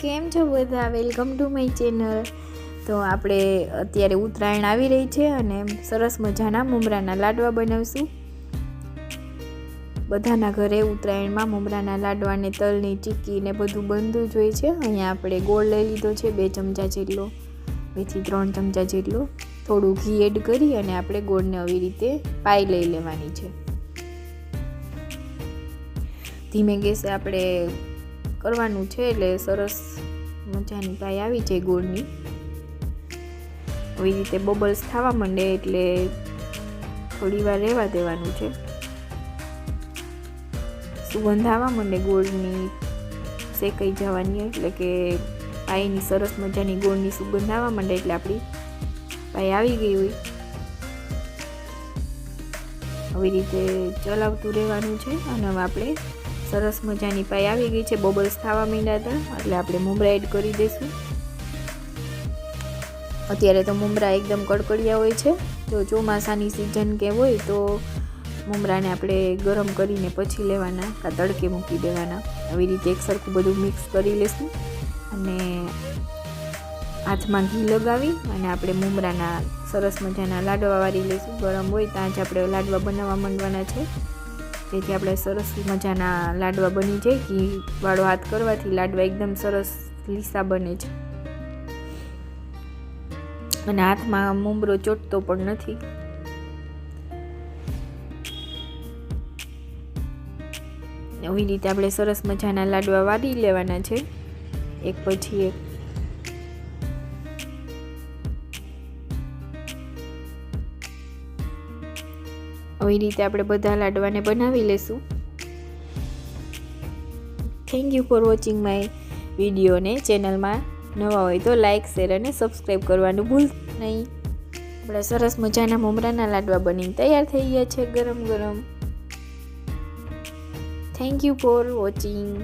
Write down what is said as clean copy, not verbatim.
કેમ છો બધા? Welcome to my channel. તો આપણે અત્યારે ઉત્તરાયણ આવી રહી છે અને સરસ મજાના મમરાના લાડવા બનાવશું. બધાના ઘરે ઉત્તરાયણમાં મમરાના લાડવા ને તલની ચીક્કી ને બધું બનતું જ હોય છે. અહીંયા આપણે ગોળ લઈ લીધો છે 2 ચમચા જેટલો, 2 થી 3 ચમચા જેટલો. થોડું ઘી એડ કરી અને આપણે ગોળને આવી રીતે પાઈ લઈ લેવાની છે. ધીમે ગેસે આપણે કરવાનું છે એટલે સરસ મજાની પાઈ આવી જાય ગોળની. આવી રીતે બબલ્સ થવા માંડે એટલે થોડી વાર રહેવા દેવાનું છે. સુગંધ આવવા માંડે ગોળની શેકાઈ જવાની, એટલે કે પાઈની સરસ મજાની ગોળની સુગંધ આવવા માંડે એટલે આપણી પાઈ આવી ગઈ હોય. આવી રીતે ચલાવતું રહેવાનું છે અને હવે આપણે સરસ મજાની પાઈ આવી ગઈ છે, બબલ્સ થવા માંડ્યા હતા એટલે આપણે મમરા એડ કરી દઈશું. અત્યારે તો મમરા એકદમ કડકડિયા હોય છે. જો ચોમાસાની સિઝન કે હોય તો મમરાને આપણે ગરમ કરીને પછી લેવાના, કાં તડકે મૂકી દેવાના. આવી રીતે એકસરખું બધું મિક્સ કરી લઈશું અને હાથમાં ઘી લગાવી અને આપણે મમરાના સરસ મજાના લાડવા વાળી લઈશું. ગરમ હોય ત્યાં જ આપણે લાડવા બનાવવા માંડવાના છે, જેથી આપણે સરસ મજાના લાડવા બની જાય. ઘી વાળો હાથ કરવાથી લાડવા એકદમ સરસ લીસા બને છે અને હાથમાં મમરો ચોટતો પણ નથી. આવી રીતે આપણે સરસ મજાના લાડવા વાળી લેવાના છે એક પછી એક. આવી રીતે આપણે બધા લાડવાને બનાવી લેશું. Thank you for watching my વિડીયોને. ચેનલમાં નવા હોય તો લાઇક, શેર અને સબસ્ક્રાઈબ કરવાનું ભૂલતા નહીં. આપણા સરસ મજાના મમરાના લાડવા બનીને તૈયાર થઈ ગયા છે ગરમ ગરમ. Thank you for watching.